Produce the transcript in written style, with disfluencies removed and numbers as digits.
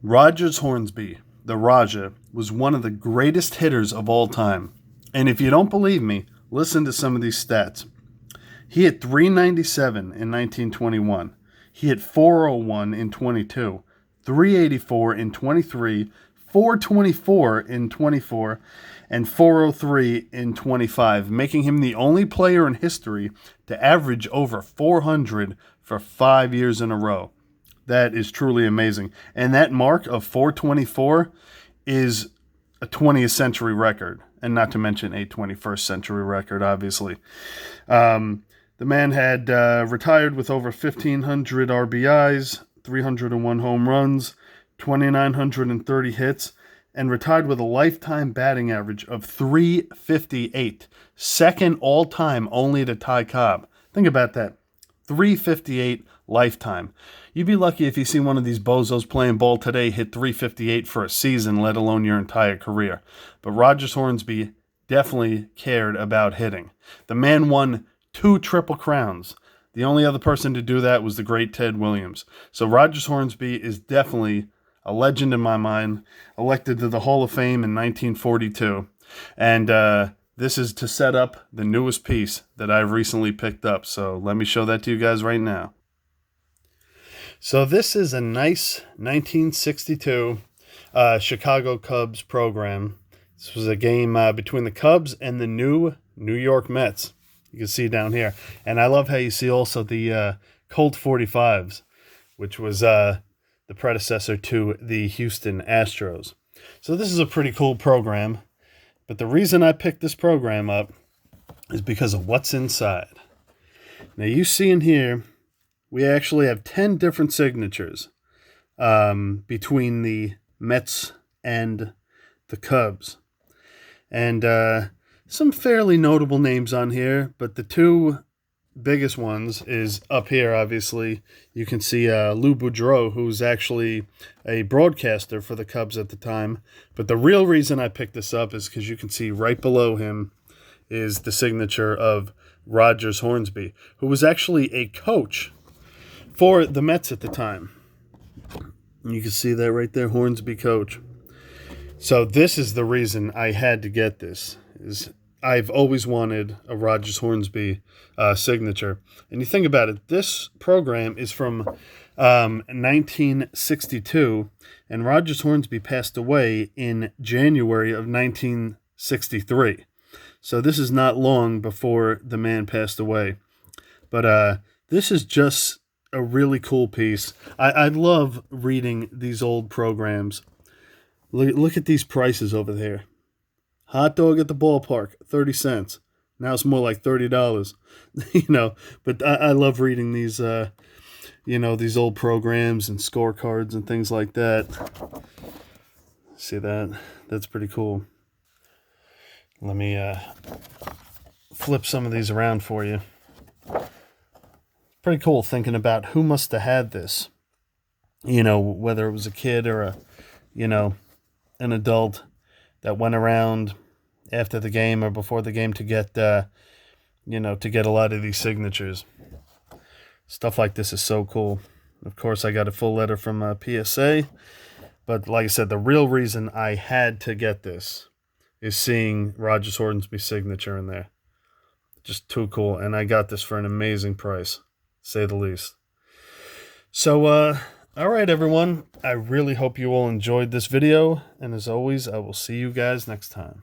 Rogers Hornsby, the Raja, was one of the greatest hitters of all time. And if you don't believe me, listen to some of these stats. He hit 397 in 1921. He hit 401 in 22, 384 in 23, 424 in 24, and 403 in 25, making him the only player in history to average over 400 for 5 years in a row. That is truly amazing. And that mark of 424 is a 20th century record, and not to mention a 21st century record, obviously. The man had retired with over 1,500 RBIs, 301 home runs, 2,930 hits, and retired with a lifetime batting average of 358, second all-time only to Ty Cobb. Think about that. 358 lifetime. You'd be lucky if you see one of these bozos playing ball today hit 358 for a season, let alone your entire career. But Rogers Hornsby definitely cared about hitting. The man won 2 Triple Crowns. The only other person to do that was the great Ted Williams. So Rogers Hornsby is definitely a legend in my mind, elected to the Hall of Fame in 1942. And this is to set up the newest piece that I've recently picked up. So let me show that to you guys right now. So this is a nice 1962 Chicago Cubs program. This was a game between the Cubs and the New York Mets. You can see down here. And I love how you see also the Colt 45s, which was the predecessor to the Houston Astros. So this is a pretty cool program. But the reason I picked this program up is because of what's inside. Now you see in here, we actually have 10 different signatures between the Mets and the Cubs. And some fairly notable names on here, but the 2 biggest ones is up here, obviously. You can see Lou Boudreau, who's actually a broadcaster for the Cubs at the time. But the real reason I picked this up is because you can see right below him is the signature of Rogers Hornsby, who was actually a coach for the Mets at the time. You can see that right there, Hornsby coach. So this is the reason I had to get this. I've always wanted a Rogers Hornsby signature. And you think about it, this program is from 1962, and Rogers Hornsby passed away in January of 1963. So this is not long before the man passed away. But this is just a really cool piece. I love reading these old programs. Look at these prices over there. Hot dog at the ballpark, 30 cents. Now it's more like $30. But I love reading these, these old programs and scorecards and things like that. See that? That's pretty cool. Let me flip some of these around for you. Pretty cool thinking about who must have had this. Whether it was a kid or an adult that went around after the game or before the game to get, to get a lot of these signatures. Stuff like this is so cool. Of course, I got a full letter from PSA, but like I said, the real reason I had to get this is seeing Rogers Hornsby's signature in there. Just too cool, and I got this for an amazing price, to say the least. So, all right, everyone. I really hope you all enjoyed this video, and as always, I will see you guys next time.